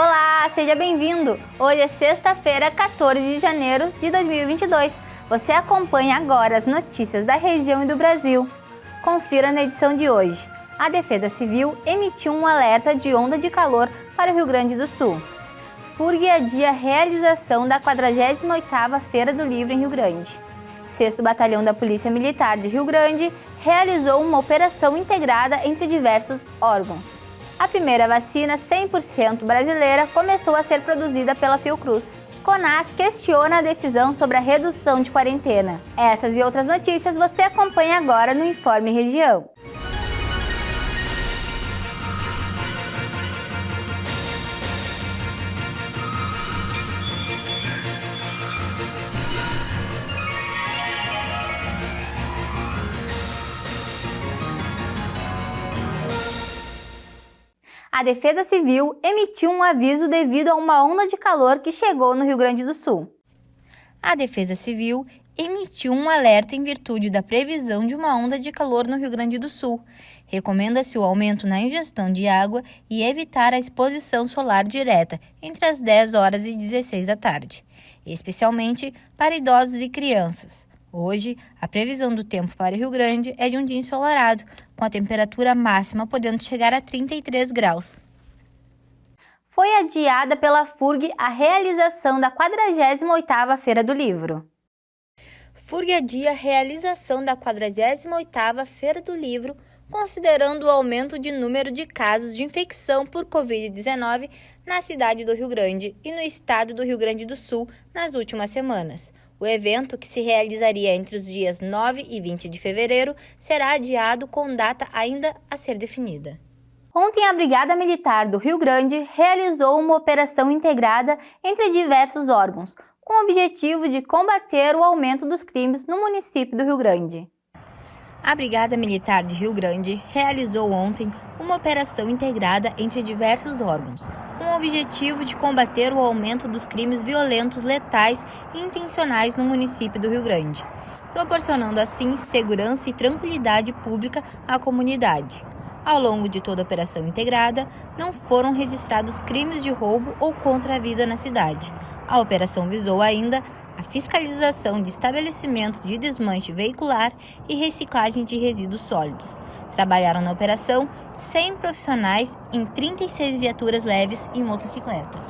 Olá, seja bem-vindo! Hoje é sexta-feira, 14 de janeiro de 2022. Você acompanha agora as notícias da região e do Brasil. Confira na edição de hoje. A Defesa Civil emitiu um alerta de onda de calor para o Rio Grande do Sul. FURG adia a realização da 48ª Feira do Livro em Rio Grande. 6º Batalhão da Polícia Militar de Rio Grande realizou uma operação integrada entre diversos órgãos. A primeira vacina 100% brasileira começou a ser produzida pela Fiocruz. CONAS questiona a decisão sobre a redução de quarentena. Essas e outras notícias você acompanha agora no Informe Região. A Defesa Civil emitiu um aviso devido a uma onda de calor que chegou no Rio Grande do Sul. A Defesa Civil emitiu um alerta em virtude da previsão de uma onda de calor no Rio Grande do Sul. Recomenda-se o aumento na ingestão de água e evitar a exposição solar direta entre as 10 horas e 16 da tarde, especialmente para idosos e crianças. Hoje, a previsão do tempo para o Rio Grande é de um dia ensolarado, com a temperatura máxima podendo chegar a 33 graus. Foi adiada pela FURG a realização da 48ª Feira do Livro. FURG adia a realização da 48ª Feira do Livro, considerando o aumento de número de casos de infecção por Covid-19 na cidade do Rio Grande e no estado do Rio Grande do Sul nas últimas semanas. O evento, que se realizaria entre os dias 9 e 20 de fevereiro, será adiado com data ainda a ser definida. Ontem, a Brigada Militar do Rio Grande realizou uma operação integrada entre diversos órgãos, com o objetivo de combater o aumento dos crimes no município do Rio Grande. A Brigada Militar de Rio Grande realizou ontem uma operação integrada entre diversos órgãos, com o objetivo de combater o aumento dos crimes violentos, letais e intencionais no município do Rio Grande, proporcionando assim segurança e tranquilidade pública à comunidade. Ao longo de toda a operação integrada, não foram registrados crimes de roubo ou contra a vida na cidade. A operação visou ainda a fiscalização de estabelecimentos de desmanche veicular e reciclagem de resíduos sólidos. Trabalharam na operação 100 profissionais em 36 viaturas leves e motocicletas.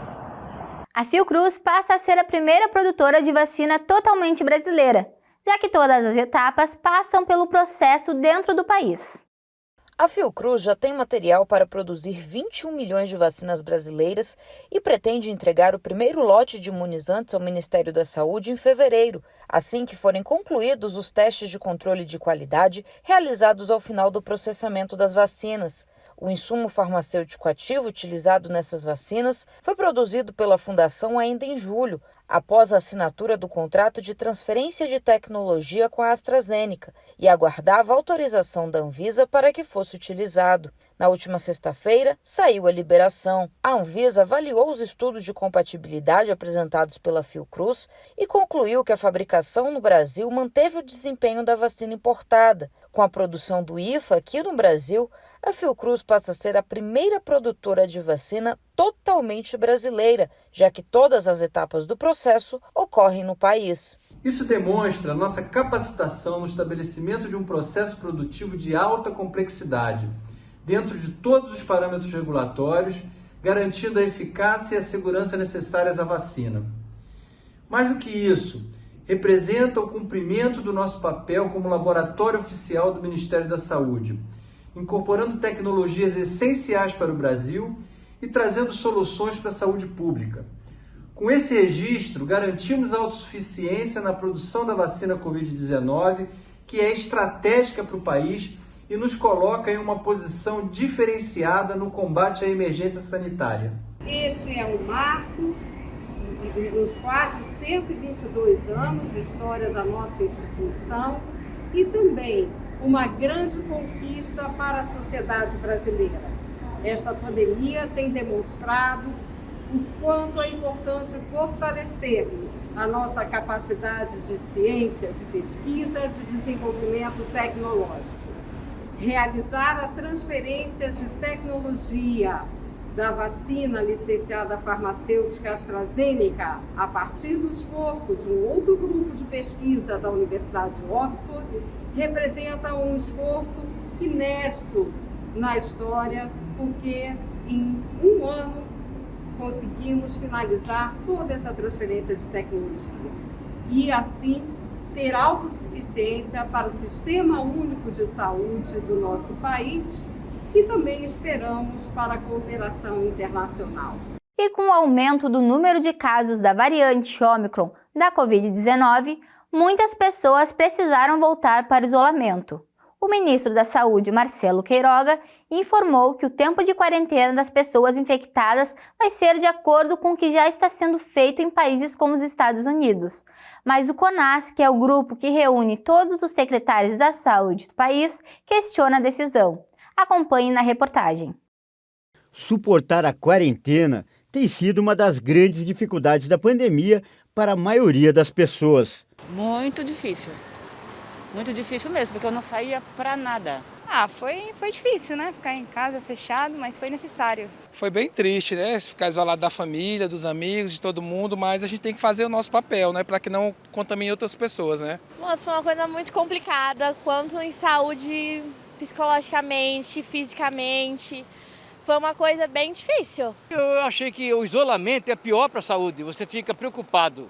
A Fiocruz passa a ser a primeira produtora de vacina totalmente brasileira, já que todas as etapas passam pelo processo dentro do país. A Fiocruz já tem material para produzir 21 milhões de vacinas brasileiras e pretende entregar o primeiro lote de imunizantes ao Ministério da Saúde em fevereiro, assim que forem concluídos os testes de controle de qualidade realizados ao final do processamento das vacinas. O insumo farmacêutico ativo utilizado nessas vacinas foi produzido pela Fundação ainda em julho, após a assinatura do contrato de transferência de tecnologia com a AstraZeneca, e aguardava autorização da Anvisa para que fosse utilizado. Na última sexta-feira, saiu a liberação. A Anvisa avaliou os estudos de compatibilidade apresentados pela Fiocruz e concluiu que a fabricação no Brasil manteve o desempenho da vacina importada. Com a produção do IFA aqui no Brasil, a Fiocruz passa a ser a primeira produtora de vacina totalmente brasileira, já que todas as etapas do processo ocorrem no país. Isso demonstra nossa capacitação no estabelecimento de um processo produtivo de alta complexidade, dentro de todos os parâmetros regulatórios, garantindo a eficácia e a segurança necessárias à vacina. Mais do que isso, representa o cumprimento do nosso papel como laboratório oficial do Ministério da Saúde, incorporando tecnologias essenciais para o Brasil e trazendo soluções para a saúde pública. Com esse registro, garantimos a autossuficiência na produção da vacina Covid-19, que é estratégica para o país e nos coloca em uma posição diferenciada no combate à emergência sanitária. Este é um marco nos quase 122 anos de história da nossa instituição e também uma grande conquista para a sociedade brasileira. Esta pandemia tem demonstrado o quanto é importante fortalecermos a nossa capacidade de ciência, de pesquisa, de desenvolvimento tecnológico. Realizar a transferência de tecnologia da vacina licenciada farmacêutica AstraZeneca, a partir do esforço de um outro grupo de pesquisa da Universidade de Oxford, representa um esforço inédito na história, porque em um ano conseguimos finalizar toda essa transferência de tecnologia e, assim, ter autossuficiência para o Sistema Único de Saúde do nosso país e também esperamos para a cooperação internacional. E com o aumento do número de casos da variante Ômicron da Covid-19, muitas pessoas precisaram voltar para o isolamento. O ministro da Saúde, Marcelo Queiroga, informou que o tempo de quarentena das pessoas infectadas vai ser de acordo com o que já está sendo feito em países como os Estados Unidos. Mas o CONAS, que é o grupo que reúne todos os secretários da saúde do país, questiona a decisão. Acompanhe na reportagem. Suportar a quarentena tem sido uma das grandes dificuldades da pandemia para a maioria das pessoas. Muito difícil mesmo, porque eu não saía para nada. Foi difícil, né? Ficar em casa fechado, mas foi necessário. Foi bem triste, né? Ficar isolado da família, dos amigos, de todo mundo, mas a gente tem que fazer o nosso papel, né? Para que não contamine outras pessoas, né? Nossa, foi uma coisa muito complicada, quanto em saúde psicologicamente, fisicamente. Foi uma coisa bem difícil. Eu achei que o isolamento é pior para a saúde. Você fica preocupado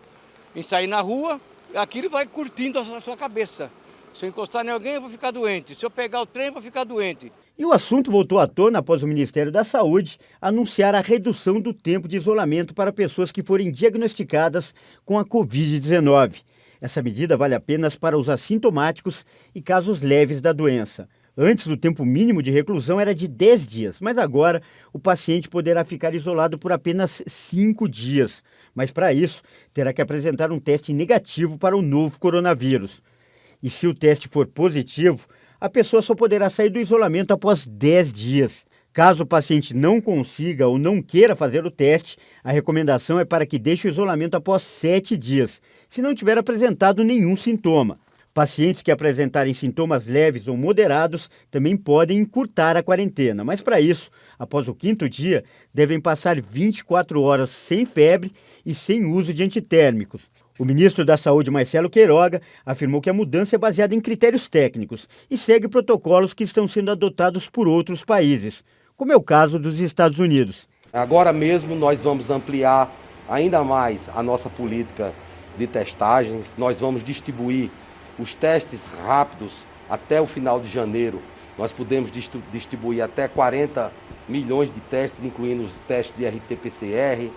em sair na rua, aquilo vai curtindo a sua cabeça. Se eu encostar em alguém, eu vou ficar doente. Se eu pegar o trem, eu vou ficar doente. E o assunto voltou à tona após o Ministério da Saúde anunciar a redução do tempo de isolamento para pessoas que forem diagnosticadas com a Covid-19. Essa medida vale apenas para os assintomáticos e casos leves da doença. Antes, o tempo mínimo de reclusão era de 10 dias, mas agora o paciente poderá ficar isolado por apenas 5 dias. Mas para isso, terá que apresentar um teste negativo para o novo coronavírus. E se o teste for positivo, a pessoa só poderá sair do isolamento após 10 dias. Caso o paciente não consiga ou não queira fazer o teste, a recomendação é para que deixe o isolamento após 7 dias, se não tiver apresentado nenhum sintoma. Pacientes que apresentarem sintomas leves ou moderados também podem encurtar a quarentena, mas para isso, após o 5º dia, devem passar 24 horas sem febre e sem uso de antitérmicos. O ministro da Saúde, Marcelo Queiroga, afirmou que a mudança é baseada em critérios técnicos e segue protocolos que estão sendo adotados por outros países, como é o caso dos Estados Unidos. Agora mesmo nós vamos ampliar ainda mais a nossa política de testagens, nós vamos distribuir os testes rápidos até o final de janeiro. Nós podemos distribuir até 40 milhões de testes, incluindo os testes de RT-PCR,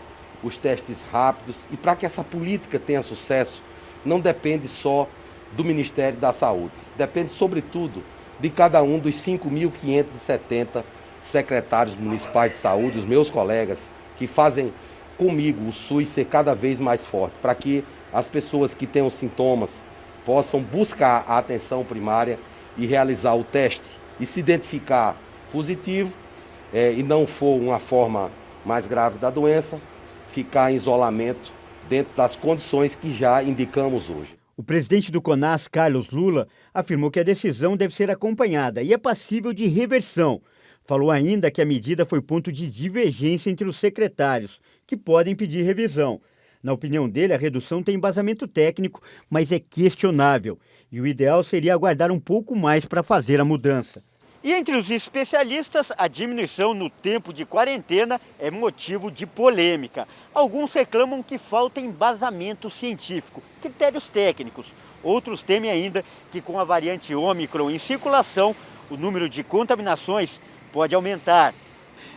os testes rápidos. E para que essa política tenha sucesso, não depende só do Ministério da Saúde. Depende, sobretudo, de cada um dos 5.570 secretários municipais de saúde, os meus colegas, que fazem comigo o SUS ser cada vez mais forte, para que as pessoas que tenham sintomas possam buscar a atenção primária e realizar o teste. E se identificar positivo e não for uma forma mais grave da doença, ficar em isolamento dentro das condições que já indicamos hoje. O presidente do CONAS, Carlos Lula, afirmou que a decisão deve ser acompanhada e é passível de reversão. Falou ainda que a medida foi ponto de divergência entre os secretários, que podem pedir revisão. Na opinião dele, a redução tem embasamento técnico, mas é questionável. E o ideal seria aguardar um pouco mais para fazer a mudança. E entre os especialistas, a diminuição no tempo de quarentena é motivo de polêmica. Alguns reclamam que falta embasamento científico, critérios técnicos. Outros temem ainda que com a variante Ômicron em circulação, o número de contaminações pode aumentar.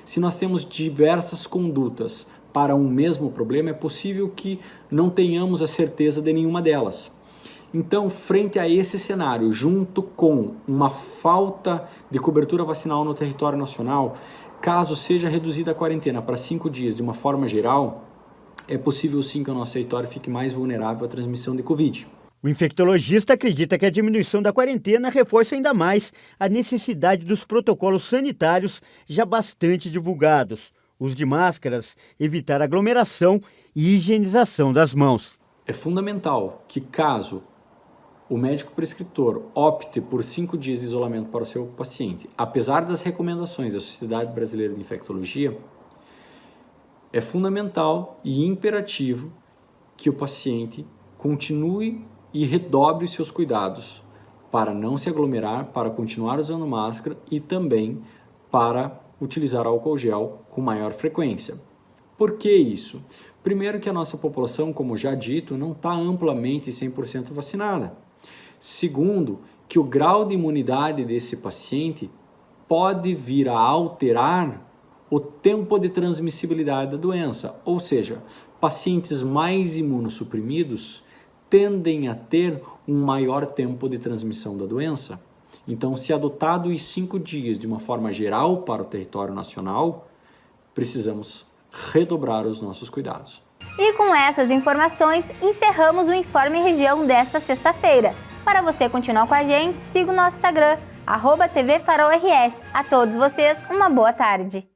Se nós temos diversas condutas para um mesmo problema, é possível que não tenhamos a certeza de nenhuma delas. Então, frente a esse cenário, junto com uma falta de cobertura vacinal no território nacional, caso seja reduzida a quarentena para 5 dias de uma forma geral, é possível sim que o nosso território fique mais vulnerável à transmissão de Covid. O infectologista acredita que a diminuição da quarentena reforça ainda mais a necessidade dos protocolos sanitários já bastante divulgados. Uso de máscaras, evitar aglomeração e higienização das mãos. É fundamental que, caso o médico prescritor opte por 5 dias de isolamento para o seu paciente, apesar das recomendações da Sociedade Brasileira de Infectologia, é fundamental e imperativo que o paciente continue e redobre seus cuidados para não se aglomerar, para continuar usando máscara e também para utilizar álcool gel com maior frequência. Por que isso? Primeiro que a nossa população, como já dito, não está amplamente 100% vacinada. Segundo, que o grau de imunidade desse paciente pode vir a alterar o tempo de transmissibilidade da doença, ou seja, pacientes mais imunossuprimidos tendem a ter um maior tempo de transmissão da doença. Então, se adotado os 5 dias de uma forma geral para o território nacional, precisamos redobrar os nossos cuidados. E com essas informações, encerramos o Informe Região desta sexta-feira. Para você continuar com a gente, siga o nosso Instagram, @TVFarolRS. A todos vocês, uma boa tarde.